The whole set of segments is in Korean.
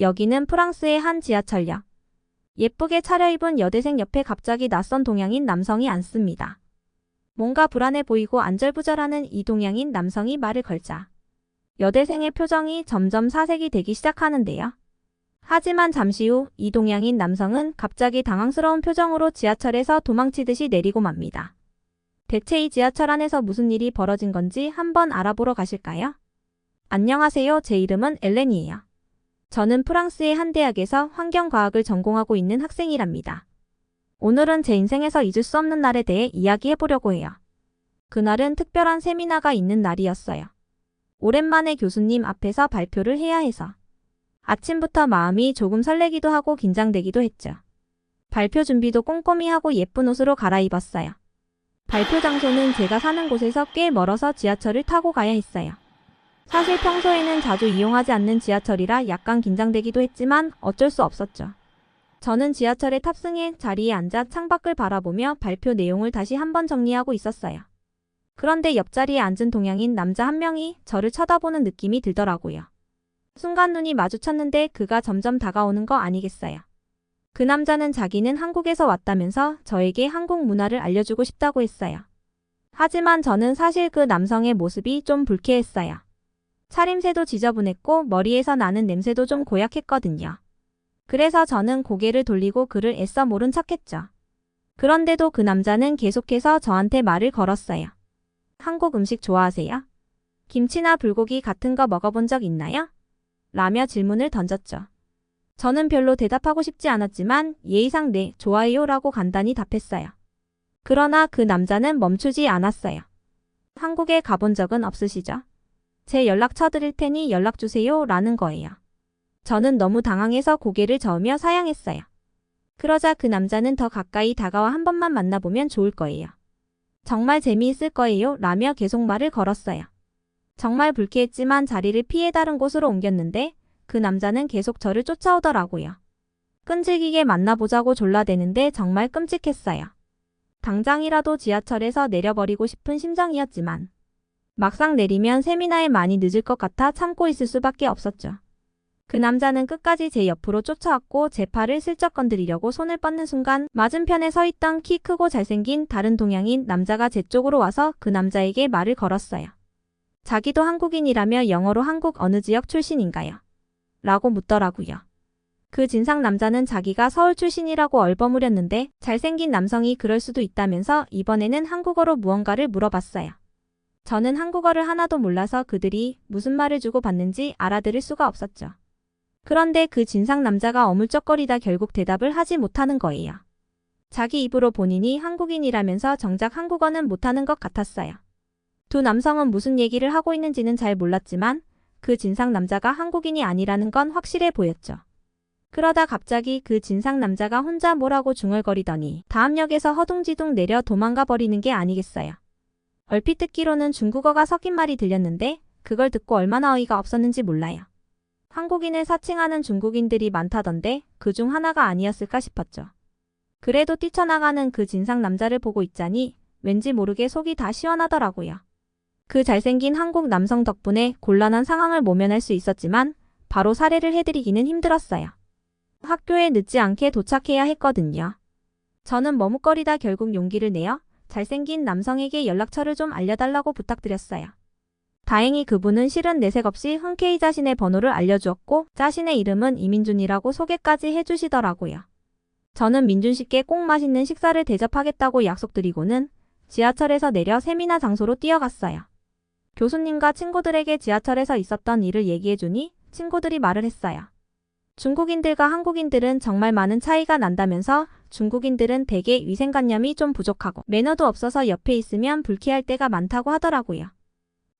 여기는 프랑스의 한 지하철역. 예쁘게 차려입은 여대생 옆에 갑자기 낯선 동양인 남성이 앉습니다. 뭔가 불안해 보이고 안절부절하는 이 동양인 남성이 말을 걸자 여대생의 표정이 점점 사색이 되기 시작하는데요. 하지만 잠시 후 이 동양인 남성은 갑자기 당황스러운 표정으로 지하철에서 도망치듯이 내리고 맙니다. 대체 이 지하철 안에서 무슨 일이 벌어진 건지 한번 알아보러 가실까요? 안녕하세요. 제 이름은 엘렌이에요. 저는 프랑스의 한 대학에서 환경과학을 전공하고 있는 학생이랍니다. 오늘은 제 인생에서 잊을 수 없는 날에 대해 이야기해보려고 해요. 그날은 특별한 세미나가 있는 날이었어요. 오랜만에 교수님 앞에서 발표를 해야 해서 아침부터 마음이 조금 설레기도 하고 긴장되기도 했죠. 발표 준비도 꼼꼼히 하고 예쁜 옷으로 갈아입었어요. 발표 장소는 제가 사는 곳에서 꽤 멀어서 지하철을 타고 가야 했어요. 사실 평소에는 자주 이용하지 않는 지하철이라 약간 긴장되기도 했지만 어쩔 수 없었죠. 저는 지하철에 탑승해 자리에 앉아 창밖을 바라보며 발표 내용을 다시 한번 정리하고 있었어요. 그런데 옆자리에 앉은 동양인 남자 한 명이 저를 쳐다보는 느낌이 들더라고요. 순간 눈이 마주쳤는데 그가 점점 다가오는 거 아니겠어요. 그 남자는 자기는 한국에서 왔다면서 저에게 한국 문화를 알려주고 싶다고 했어요. 하지만 저는 사실 그 남성의 모습이 좀 불쾌했어요. 차림새도 지저분했고 머리에서 나는 냄새도 좀 고약했거든요. 그래서 저는 고개를 돌리고 그를 애써 모른 척했죠. 그런데도 그 남자는 계속해서 저한테 말을 걸었어요. 한국 음식 좋아하세요? 김치나 불고기 같은 거 먹어본 적 있나요? 라며 질문을 던졌죠. 저는 별로 대답하고 싶지 않았지만 예의상 네, 좋아해요 라고 간단히 답했어요. 그러나 그 남자는 멈추지 않았어요. 한국에 가본 적은 없으시죠? 제 연락처 드릴 테니 연락 주세요 라는 거예요. 저는 너무 당황해서 고개를 저으며 사양했어요. 그러자 그 남자는 더 가까이 다가와 한 번만 만나보면 좋을 거예요. 정말 재미있을 거예요 라며 계속 말을 걸었어요. 정말 불쾌했지만 자리를 피해 다른 곳으로 옮겼는데 그 남자는 계속 저를 쫓아오더라고요. 끈질기게 만나보자고 졸라대는데 정말 끔찍했어요. 당장이라도 지하철에서 내려버리고 싶은 심정이었지만 막상 내리면 세미나에 많이 늦을 것 같아 참고 있을 수밖에 없었죠. 그 남자는 끝까지 제 옆으로 쫓아왔고 제 팔을 슬쩍 건드리려고 손을 뻗는 순간 맞은편에 서 있던 키 크고 잘생긴 다른 동양인 남자가 제 쪽으로 와서 그 남자에게 말을 걸었어요. 자기도 한국인이라며 영어로 한국 어느 지역 출신인가요? 라고 묻더라고요. 그 진상 남자는 자기가 서울 출신이라고 얼버무렸는데 잘생긴 남성이 그럴 수도 있다면서 이번에는 한국어로 무언가를 물어봤어요. 저는 한국어를 하나도 몰라서 그들이 무슨 말을 주고받는지 알아들을 수가 없었죠. 그런데 그 진상 남자가 어물쩍거리다 결국 대답을 하지 못하는 거예요. 자기 입으로 본인이 한국인이라면서 정작 한국어는 못하는 것 같았어요. 두 남성은 무슨 얘기를 하고 있는지는 잘 몰랐지만 그 진상 남자가 한국인이 아니라는 건 확실해 보였죠. 그러다 갑자기 그 진상 남자가 혼자 뭐라고 중얼거리더니 다음 역에서 허둥지둥 내려 도망가 버리는 게 아니겠어요. 얼핏 듣기로는 중국어가 섞인 말이 들렸는데 그걸 듣고 얼마나 어이가 없었는지 몰라요. 한국인을 사칭하는 중국인들이 많다던데 그중 하나가 아니었을까 싶었죠. 그래도 뛰쳐나가는 그 진상 남자를 보고 있자니 왠지 모르게 속이 다 시원하더라고요. 그 잘생긴 한국 남성 덕분에 곤란한 상황을 모면할 수 있었지만 바로 살해를 해드리기는 힘들었어요. 학교에 늦지 않게 도착해야 했거든요. 저는 머뭇거리다 결국 용기를 내어 잘생긴 남성에게 연락처를 좀 알려달라고 부탁드렸어요. 다행히 그분은 실은 내색 없이 흔쾌히 자신의 번호를 알려주었고 자신의 이름은 이민준이라고 소개까지 해주시더라고요. 저는 민준 씨께 꼭 맛있는 식사를 대접하겠다고 약속드리고는 지하철에서 내려 세미나 장소로 뛰어갔어요. 교수님과 친구들에게 지하철에서 있었던 일을 얘기해주니 친구들이 말을 했어요. 중국인들과 한국인들은 정말 많은 차이가 난다면서 중국인들은 대개 위생관념이 좀 부족하고 매너도 없어서 옆에 있으면 불쾌할 때가 많다고 하더라고요.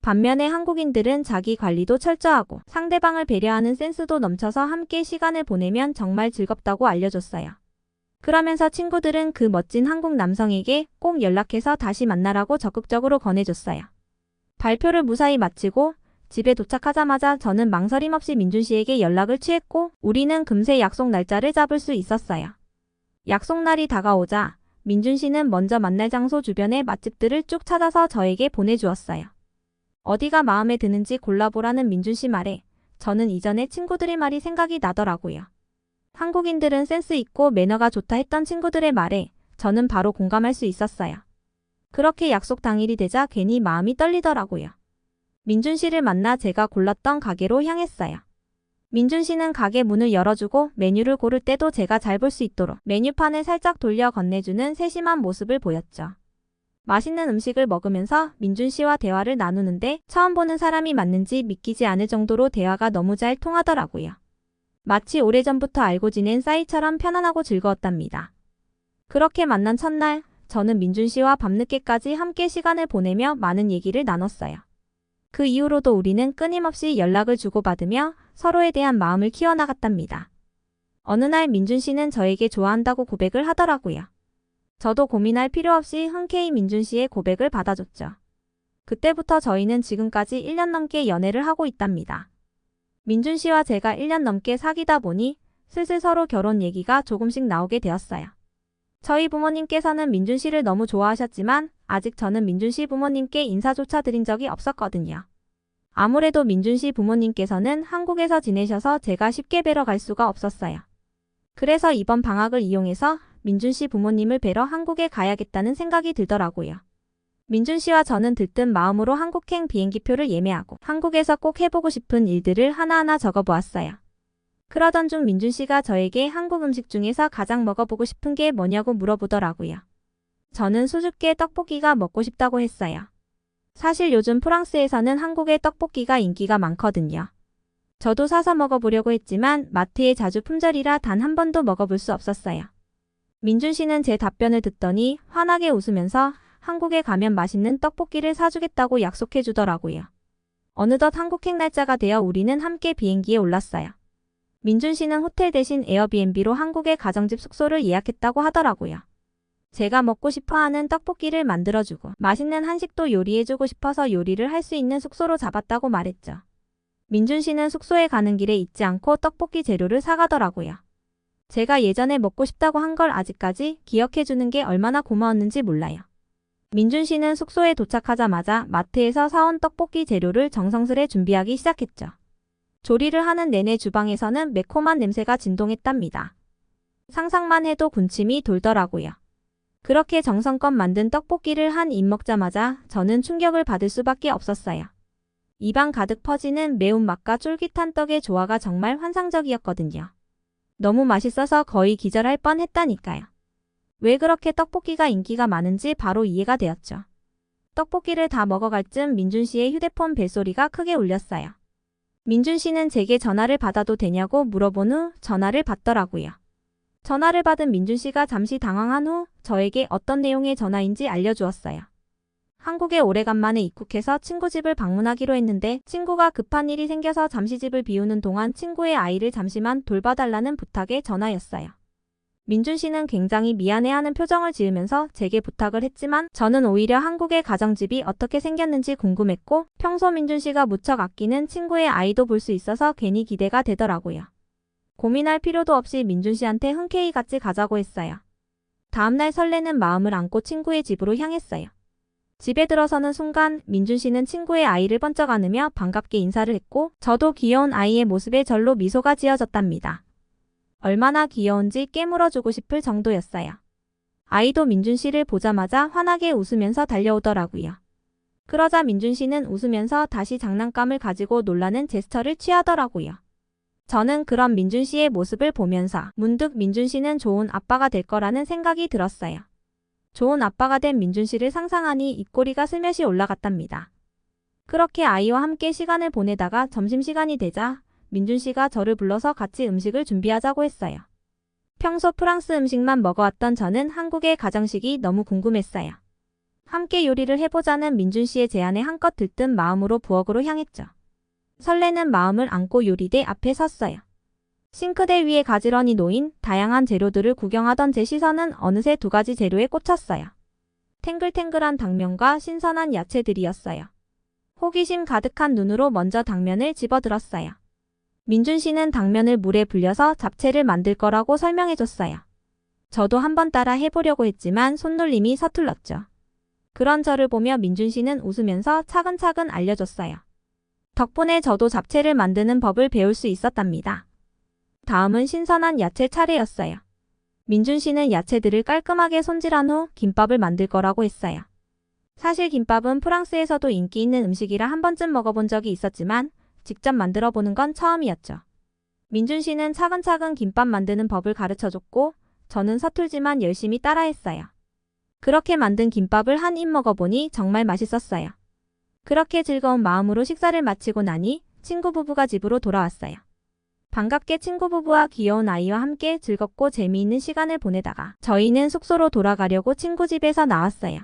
반면에 한국인들은 자기 관리도 철저하고 상대방을 배려하는 센스도 넘쳐서 함께 시간을 보내면 정말 즐겁다고 알려줬어요. 그러면서 친구들은 그 멋진 한국 남성에게 꼭 연락해서 다시 만나라고 적극적으로 권해줬어요. 발표를 무사히 마치고 집에 도착하자마자 저는 망설임 없이 민준 씨에게 연락을 취했고 우리는 금세 약속 날짜를 잡을 수 있었어요. 약속 날이 다가오자 민준 씨는 먼저 만날 장소 주변의 맛집들을 쭉 찾아서 저에게 보내주었어요. 어디가 마음에 드는지 골라보라는 민준 씨 말에 저는 이전에 친구들의 말이 생각이 나더라고요. 한국인들은 센스 있고 매너가 좋다 했던 친구들의 말에 저는 바로 공감할 수 있었어요. 그렇게 약속 당일이 되자 괜히 마음이 떨리더라고요. 민준 씨를 만나 제가 골랐던 가게로 향했어요. 민준 씨는 가게 문을 열어주고 메뉴를 고를 때도 제가 잘 볼 수 있도록 메뉴판을 살짝 돌려 건네주는 세심한 모습을 보였죠. 맛있는 음식을 먹으면서 민준 씨와 대화를 나누는데 처음 보는 사람이 맞는지 믿기지 않을 정도로 대화가 너무 잘 통하더라고요. 마치 오래전부터 알고 지낸 사이처럼 편안하고 즐거웠답니다. 그렇게 만난 첫날, 저는 민준 씨와 밤늦게까지 함께 시간을 보내며 많은 얘기를 나눴어요. 그 이후로도 우리는 끊임없이 연락을 주고받으며 서로에 대한 마음을 키워나갔답니다. 어느 날 민준 씨는 저에게 좋아한다고 고백을 하더라고요. 저도 고민할 필요 없이 흔쾌히 민준 씨의 고백을 받아줬죠. 그때부터 저희는 지금까지 1년 넘게 연애를 하고 있답니다. 민준 씨와 제가 1년 넘게 사귀다 보니 슬슬 서로 결혼 얘기가 조금씩 나오게 되었어요. 저희 부모님께서는 민준 씨를 너무 좋아하셨지만 아직 저는 민준 씨 부모님께 인사조차 드린 적이 없었거든요. 아무래도 민준 씨 부모님께서는 한국에서 지내셔서 제가 쉽게 뵈러 갈 수가 없었어요. 그래서 이번 방학을 이용해서 민준 씨 부모님을 뵈러 한국에 가야겠다는 생각이 들더라고요. 민준 씨와 저는 들뜬 마음으로 한국행 비행기표를 예매하고 한국에서 꼭 해보고 싶은 일들을 하나하나 적어보았어요. 그러던 중 민준 씨가 저에게 한국 음식 중에서 가장 먹어보고 싶은 게 뭐냐고 물어보더라고요. 저는 수줍게 떡볶이가 먹고 싶다고 했어요. 사실 요즘 프랑스에서는 한국의 떡볶이가 인기가 많거든요. 저도 사서 먹어보려고 했지만 마트에 자주 품절이라 단 한 번도 먹어볼 수 없었어요. 민준 씨는 제 답변을 듣더니 환하게 웃으면서 한국에 가면 맛있는 떡볶이를 사주겠다고 약속해 주더라고요. 어느덧 한국행 날짜가 되어 우리는 함께 비행기에 올랐어요. 민준 씨는 호텔 대신 에어비앤비로 한국의 가정집 숙소를 예약했다고 하더라고요. 제가 먹고 싶어하는 떡볶이를 만들어주고 맛있는 한식도 요리해주고 싶어서 요리를 할 수 있는 숙소로 잡았다고 말했죠. 민준 씨는 숙소에 가는 길에 잊지 않고 떡볶이 재료를 사가더라고요. 제가 예전에 먹고 싶다고 한 걸 아직까지 기억해주는 게 얼마나 고마웠는지 몰라요. 민준 씨는 숙소에 도착하자마자 마트에서 사온 떡볶이 재료를 정성스레 준비하기 시작했죠. 조리를 하는 내내 주방에서는 매콤한 냄새가 진동했답니다. 상상만 해도 군침이 돌더라고요. 그렇게 정성껏 만든 떡볶이를 한 입 먹자마자 저는 충격을 받을 수밖에 없었어요. 입안 가득 퍼지는 매운맛과 쫄깃한 떡의 조화가 정말 환상적이었거든요. 너무 맛있어서 거의 기절할 뻔했다니까요. 왜 그렇게 떡볶이가 인기가 많은지 바로 이해가 되었죠. 떡볶이를 다 먹어갈 쯤 민준 씨의 휴대폰 벨소리가 크게 울렸어요. 민준 씨는 제게 전화를 받아도 되냐고 물어본 후 전화를 받더라고요. 전화를 받은 민준 씨가 잠시 당황한 후 저에게 어떤 내용의 전화인지 알려주었어요. 한국에 오래간만에 입국해서 친구 집을 방문하기로 했는데 친구가 급한 일이 생겨서 잠시 집을 비우는 동안 친구의 아이를 잠시만 돌봐달라는 부탁의 전화였어요. 민준 씨는 굉장히 미안해하는 표정을 지으면서 제게 부탁을 했지만 저는 오히려 한국의 가정집이 어떻게 생겼는지 궁금했고 평소 민준 씨가 무척 아끼는 친구의 아이도 볼 수 있어서 괜히 기대가 되더라고요. 고민할 필요도 없이 민준 씨한테 흔쾌히 같이 가자고 했어요. 다음날 설레는 마음을 안고 친구의 집으로 향했어요. 집에 들어서는 순간 민준 씨는 친구의 아이를 번쩍 안으며 반갑게 인사를 했고 저도 귀여운 아이의 모습에 절로 미소가 지어졌답니다. 얼마나 귀여운지 깨물어주고 싶을 정도였어요. 아이도 민준 씨를 보자마자 환하게 웃으면서 달려오더라고요. 그러자 민준 씨는 웃으면서 다시 장난감을 가지고 놀라는 제스처를 취하더라고요. 저는 그런 민준 씨의 모습을 보면서 문득 민준 씨는 좋은 아빠가 될 거라는 생각이 들었어요. 좋은 아빠가 된 민준 씨를 상상하니 입꼬리가 슬며시 올라갔답니다. 그렇게 아이와 함께 시간을 보내다가 점심시간이 되자 민준 씨가 저를 불러서 같이 음식을 준비하자고 했어요. 평소 프랑스 음식만 먹어왔던 저는 한국의 가정식이 너무 궁금했어요. 함께 요리를 해보자는 민준 씨의 제안에 한껏 들뜬 마음으로 부엌으로 향했죠. 설레는 마음을 안고 요리대 앞에 섰어요. 싱크대 위에 가지런히 놓인 다양한 재료들을 구경하던 제 시선은 어느새 두 가지 재료에 꽂혔어요. 탱글탱글한 당면과 신선한 야채들이었어요. 호기심 가득한 눈으로 먼저 당면을 집어들었어요. 민준 씨는 당면을 물에 불려서 잡채를 만들 거라고 설명해줬어요. 저도 한번 따라 해보려고 했지만 손놀림이 서툴렀죠. 그런 저를 보며 민준 씨는 웃으면서 차근차근 알려줬어요. 덕분에 저도 잡채를 만드는 법을 배울 수 있었답니다. 다음은 신선한 야채 차례였어요. 민준 씨는 야채들을 깔끔하게 손질한 후 김밥을 만들 거라고 했어요. 사실 김밥은 프랑스에서도 인기 있는 음식이라 한 번쯤 먹어본 적이 있었지만 직접 만들어 보는 건 처음이었죠. 민준 씨는 차근차근 김밥 만드는 법을 가르쳐줬고 저는 서툴지만 열심히 따라했어요. 그렇게 만든 김밥을 한 입 먹어보니 정말 맛있었어요. 그렇게 즐거운 마음으로 식사를 마치고 나니 친구 부부가 집으로 돌아왔어요. 반갑게 친구 부부와 귀여운 아이와 함께 즐겁고 재미있는 시간을 보내다가 저희는 숙소로 돌아가려고 친구 집에서 나왔어요.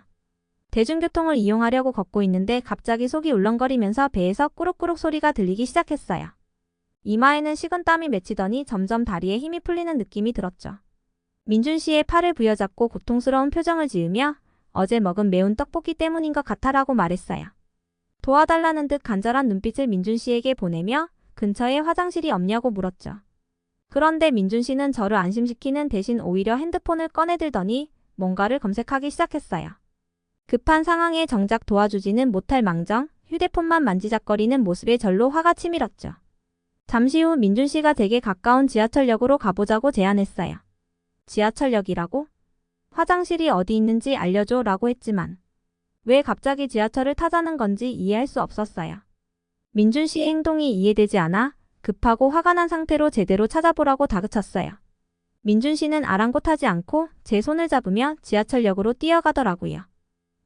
대중교통을 이용하려고 걷고 있는데 갑자기 속이 울렁거리면서 배에서 꾸룩꾸룩 소리가 들리기 시작했어요. 이마에는 식은땀이 맺히더니 점점 다리에 힘이 풀리는 느낌이 들었죠. 민준 씨의 팔을 부여잡고 고통스러운 표정을 지으며 어제 먹은 매운 떡볶이 때문인 것 같아라고 말했어요. 도와달라는 듯 간절한 눈빛을 민준 씨에게 보내며 근처에 화장실이 없냐고 물었죠. 그런데 민준 씨는 저를 안심시키는 대신 오히려 핸드폰을 꺼내들더니 뭔가를 검색하기 시작했어요. 급한 상황에 정작 도와주지는 못할 망정 휴대폰만 만지작거리는 모습에 절로 화가 치밀었죠. 잠시 후 민준 씨가 댁에 가까운 지하철역으로 가보자고 제안했어요. 지하철역이라고? 화장실이 어디 있는지 알려줘 라고 했지만 왜 갑자기 지하철을 타자는 건지 이해할 수 없었어요. 민준 씨의 행동이 이해되지 않아 급하고 화가 난 상태로 제대로 찾아보라고 다그쳤어요. 민준 씨는 아랑곳하지 않고 제 손을 잡으며 지하철역으로 뛰어가더라고요.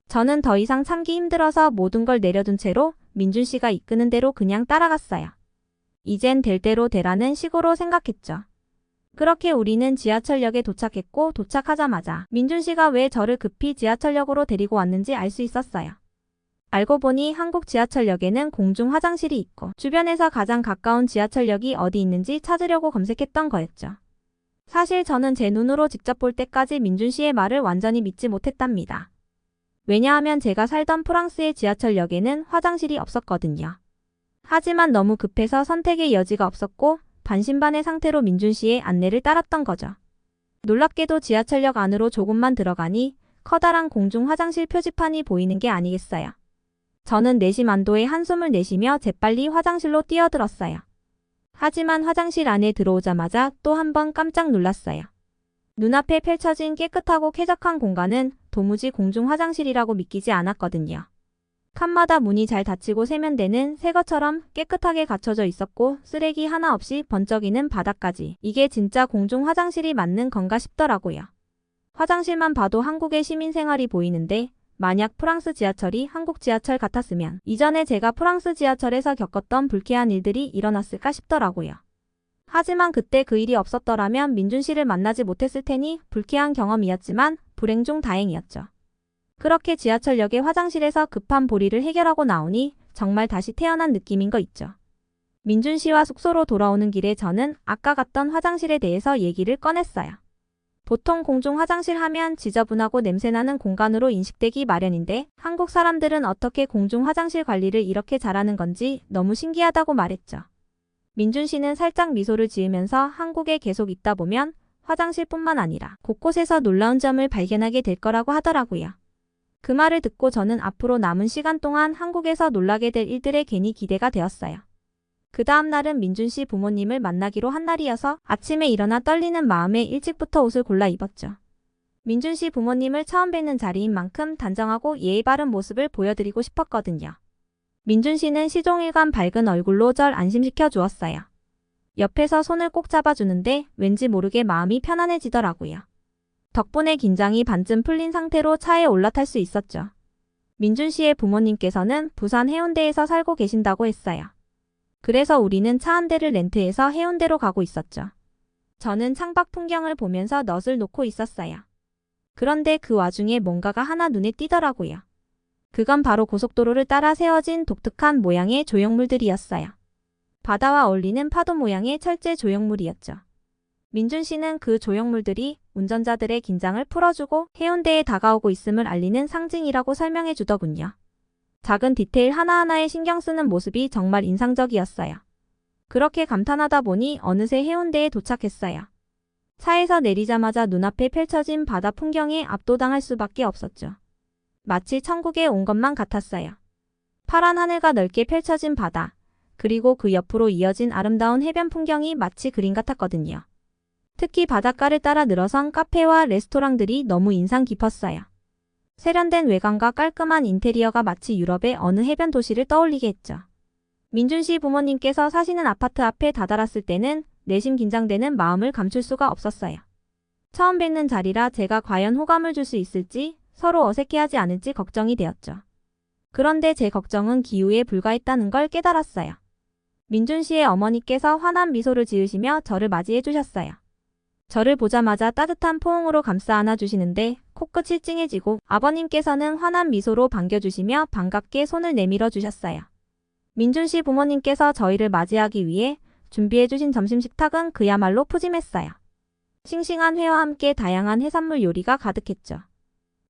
저는 더 이상 참기 힘들어서 모든 걸 내려둔 채로 민준 씨가 이끄는 대로 그냥 따라갔어요. 이젠 될 대로 되라는 식으로 생각했죠. 그렇게 우리는 지하철역에 도착했고 도착하자마자 민준 씨가 왜 저를 급히 지하철역으로 데리고 왔는지 알 수 있었어요. 알고 보니 한국 지하철역에는 공중 화장실이 있고 주변에서 가장 가까운 지하철역이 어디 있는지 찾으려고 검색했던 거였죠. 사실 저는 제 눈으로 직접 볼 때까지 민준 씨의 말을 완전히 믿지 못했답니다. 왜냐하면 제가 살던 프랑스의 지하철역에는 화장실이 없었거든요. 하지만 너무 급해서 선택의 여지가 없었고 반신반의 상태로 민준 씨의 안내를 따랐던 거죠. 놀랍게도 지하철역 안으로 조금만 들어가니 커다란 공중 화장실 표지판이 보이는 게 아니겠어요. 저는 내심안도의 한숨을 내쉬며 재빨리 화장실로 뛰어들었어요. 하지만 화장실 안에 들어오자마자 또 한 번 깜짝 놀랐어요. 눈앞에 펼쳐진 깨끗하고 쾌적한 공간은 도무지 공중 화장실이라고 믿기지 않았거든요. 칸마다 문이 잘 닫히고 세면대는 새 것처럼 깨끗하게 갖춰져 있었고 쓰레기 하나 없이 번쩍이는 바닥까지 이게 진짜 공중 화장실이 맞는 건가 싶더라고요. 화장실만 봐도 한국의 시민 생활이 보이는데 만약 프랑스 지하철이 한국 지하철 같았으면 이전에 제가 프랑스 지하철에서 겪었던 불쾌한 일들이 일어났을까 싶더라고요. 하지만 그때 그 일이 없었더라면 민준 씨를 만나지 못했을 테니 불쾌한 경험이었지만 불행 중 다행이었죠. 그렇게 지하철역의 화장실에서 급한 보리를 해결하고 나오니 정말 다시 태어난 느낌인 거 있죠. 민준 씨와 숙소로 돌아오는 길에 저는 아까 갔던 화장실에 대해서 얘기를 꺼냈어요. 보통 공중 화장실 하면 지저분하고 냄새나는 공간으로 인식되기 마련인데 한국 사람들은 어떻게 공중 화장실 관리를 이렇게 잘하는 건지 너무 신기하다고 말했죠. 민준 씨는 살짝 미소를 지으면서 한국에 계속 있다 보면 화장실뿐만 아니라 곳곳에서 놀라운 점을 발견하게 될 거라고 하더라고요. 그 말을 듣고 저는 앞으로 남은 시간 동안 한국에서 놀라게 될 일들에 괜히 기대가 되었어요. 그 다음 날은 민준 씨 부모님을 만나기로 한 날이어서 아침에 일어나 떨리는 마음에 일찍부터 옷을 골라 입었죠. 민준 씨 부모님을 처음 뵙는 자리인 만큼 단정하고 예의 바른 모습을 보여드리고 싶었거든요. 민준 씨는 시종일관 밝은 얼굴로 절 안심시켜 주었어요. 옆에서 손을 꼭 잡아주는데 왠지 모르게 마음이 편안해지더라고요. 덕분에 긴장이 반쯤 풀린 상태로 차에 올라탈 수 있었죠. 민준 씨의 부모님께서는 부산 해운대에서 살고 계신다고 했어요. 그래서 우리는 차 한 대를 렌트해서 해운대로 가고 있었죠. 저는 창밖 풍경을 보면서 넛을 놓고 있었어요. 그런데 그 와중에 뭔가가 하나 눈에 띄더라고요. 그건 바로 고속도로를 따라 세워진 독특한 모양의 조형물들이었어요. 바다와 어울리는 파도 모양의 철제 조형물이었죠. 민준 씨는 그 조형물들이 운전자들의 긴장을 풀어주고 해운대에 다가오고 있음을 알리는 상징이라고 설명해 주더군요. 작은 디테일 하나하나에 신경 쓰는 모습이 정말 인상적이었어요. 그렇게 감탄하다 보니 어느새 해운대에 도착했어요. 차에서 내리자마자 눈앞에 펼쳐진 바다 풍경에 압도당할 수밖에 없었죠. 마치 천국에 온 것만 같았어요. 파란 하늘과 넓게 펼쳐진 바다, 그리고 그 옆으로 이어진 아름다운 해변 풍경이 마치 그림 같았거든요. 특히 바닷가를 따라 늘어선 카페와 레스토랑들이 너무 인상 깊었어요. 세련된 외관과 깔끔한 인테리어가 마치 유럽의 어느 해변 도시를 떠올리게 했죠. 민준 씨 부모님께서 사시는 아파트 앞에 다다랐을 때는 내심 긴장되는 마음을 감출 수가 없었어요. 처음 뵙는 자리라 제가 과연 호감을 줄 수 있을지, 서로 어색해하지 않을지 걱정이 되었죠. 그런데 제 걱정은 기우에 불과했다는 걸 깨달았어요. 민준 씨의 어머니께서 환한 미소를 지으시며 저를 맞이해 주셨어요. 저를 보자마자 따뜻한 포옹으로 감싸 안아주시는데 코끝이 찡해지고 아버님께서는 환한 미소로 반겨주시며 반갑게 손을 내밀어 주셨어요. 민준 씨 부모님께서 저희를 맞이하기 위해 준비해주신 점심 식탁은 그야말로 푸짐했어요. 싱싱한 회와 함께 다양한 해산물 요리가 가득했죠.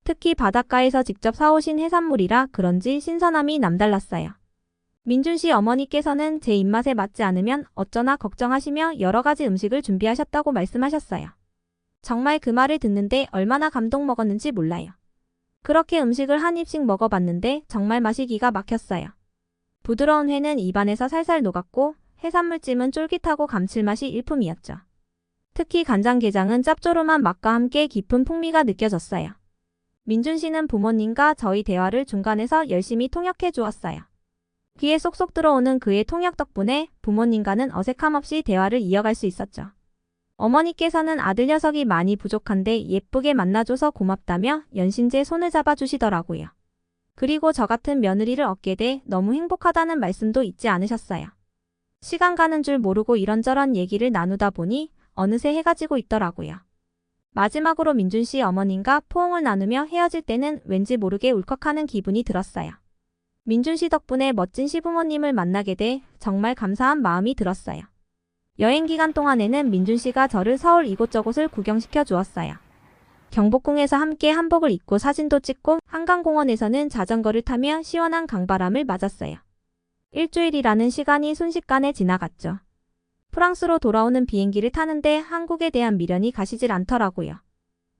특히 바닷가에서 직접 사오신 해산물이라 그런지 신선함이 남달랐어요. 민준 씨 어머니께서는 제 입맛에 맞지 않으면 어쩌나 걱정하시며 여러 가지 음식을 준비하셨다고 말씀하셨어요. 정말 그 말을 듣는데 얼마나 감동 먹었는지 몰라요. 그렇게 음식을 한 입씩 먹어봤는데 정말 맛이 기가 막혔어요. 부드러운 회는 입안에서 살살 녹았고 해산물찜은 쫄깃하고 감칠맛이 일품이었죠. 특히 간장게장은 짭조름한 맛과 함께 깊은 풍미가 느껴졌어요. 민준 씨는 부모님과 저희 대화를 중간에서 열심히 통역해 주었어요. 귀에 쏙쏙 들어오는 그의 통역 덕분에 부모님과는 어색함 없이 대화를 이어갈 수 있었죠. 어머니께서는 아들 녀석이 많이 부족한데 예쁘게 만나줘서 고맙다며 연신제 손을 잡아주시더라고요. 그리고 저 같은 며느리를 얻게 돼 너무 행복하다는 말씀도 잊지 않으셨어요. 시간 가는 줄 모르고 이런저런 얘기를 나누다 보니 어느새 해가 지고 있더라고요. 마지막으로 민준 씨 어머님과 포옹을 나누며 헤어질 때는 왠지 모르게 울컥하는 기분이 들었어요. 민준 씨 덕분에 멋진 시부모님을 만나게 돼 정말 감사한 마음이 들었어요. 여행 기간 동안에는 민준 씨가 저를 서울 이곳저곳을 구경시켜 주었어요. 경복궁에서 함께 한복을 입고 사진도 찍고 한강공원에서는 자전거를 타며 시원한 강바람을 맞았어요. 일주일이라는 시간이 순식간에 지나갔죠. 프랑스로 돌아오는 비행기를 타는데 한국에 대한 미련이 가시질 않더라고요.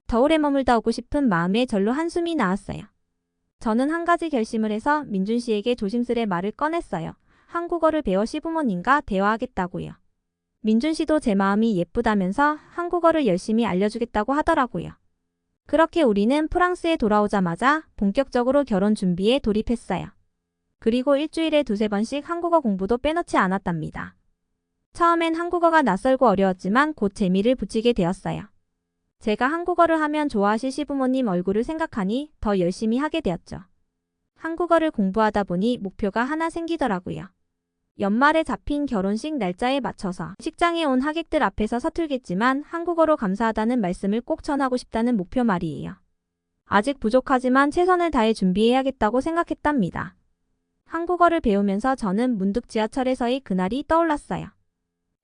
겨울에 머물다 오고 싶은 마음에 절로 한숨이 나왔어요. 저는 한 가지 결심을 해서 민준 씨에게 조심스레 말을 꺼냈어요. 한국어를 배워 시부모님과 대화하겠다고요. 민준 씨도 제 마음이 예쁘다면서 한국어를 열심히 알려주겠다고 하더라고요. 그렇게 우리는 프랑스에 돌아오자마자 본격적으로 결혼 준비에 돌입했어요. 그리고 일주일에 두세 번씩 한국어 공부도 빼놓지 않았답니다. 처음엔 한국어가 낯설고 어려웠지만 곧 재미를 붙이게 되었어요. 제가 한국어를 하면 좋아하실 시부모님 얼굴을 생각하니 더 열심히 하게 되었죠. 한국어를 공부하다 보니 목표가 하나 생기더라고요. 연말에 잡힌 결혼식 날짜에 맞춰서 식장에 온 하객들 앞에서 서툴겠지만 한국어로 감사하다는 말씀을 꼭 전하고 싶다는 목표 말이에요. 아직 부족하지만 최선을 다해 준비해야겠다고 생각했답니다. 한국어를 배우면서 저는 문득 지하철에서의 그날이 떠올랐어요.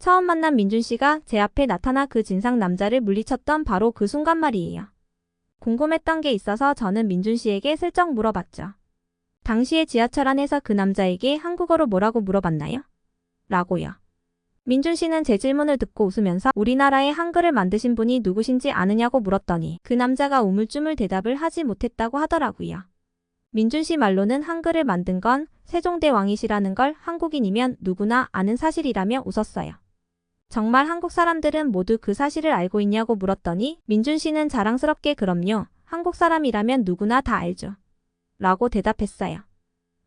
처음 만난 민준 씨가 제 앞에 나타나 그 진상 남자를 물리쳤던 바로 그 순간 말이에요. 궁금했던 게 있어서 저는 민준 씨에게 슬쩍 물어봤죠. 당시에 지하철 안에서 그 남자에게 한국어로 뭐라고 물어봤나요? 라고요. 민준 씨는 제 질문을 듣고 웃으면서 우리나라에 한글을 만드신 분이 누구신지 아느냐고 물었더니 그 남자가 우물쭈물 대답을 하지 못했다고 하더라고요. 민준 씨 말로는 한글을 만든 건 세종대왕이시라는 걸 한국인이면 누구나 아는 사실이라며 웃었어요. 정말 한국 사람들은 모두 그 사실을 알고 있냐고 물었더니 민준 씨는 자랑스럽게 그럼요. 한국 사람이라면 누구나 다 알죠. 라고 대답했어요.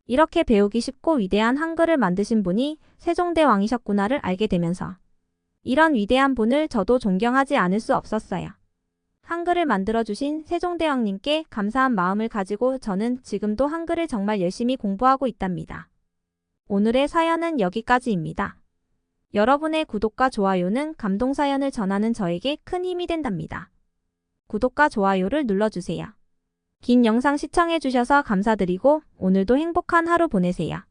이렇게 배우기 쉽고 위대한 한글을 만드신 분이 세종대왕이셨구나를 알게 되면서 이런 위대한 분을 저도 존경하지 않을 수 없었어요. 한글을 만들어주신 세종대왕님께 감사한 마음을 가지고 저는 지금도 한글을 정말 열심히 공부하고 있답니다. 오늘의 사연은 여기까지입니다. 여러분의 구독과 좋아요는 감동사연을 전하는 저에게 큰 힘이 된답니다. 구독과 좋아요를 눌러주세요. 긴 영상 시청해주셔서 감사드리고 오늘도 행복한 하루 보내세요.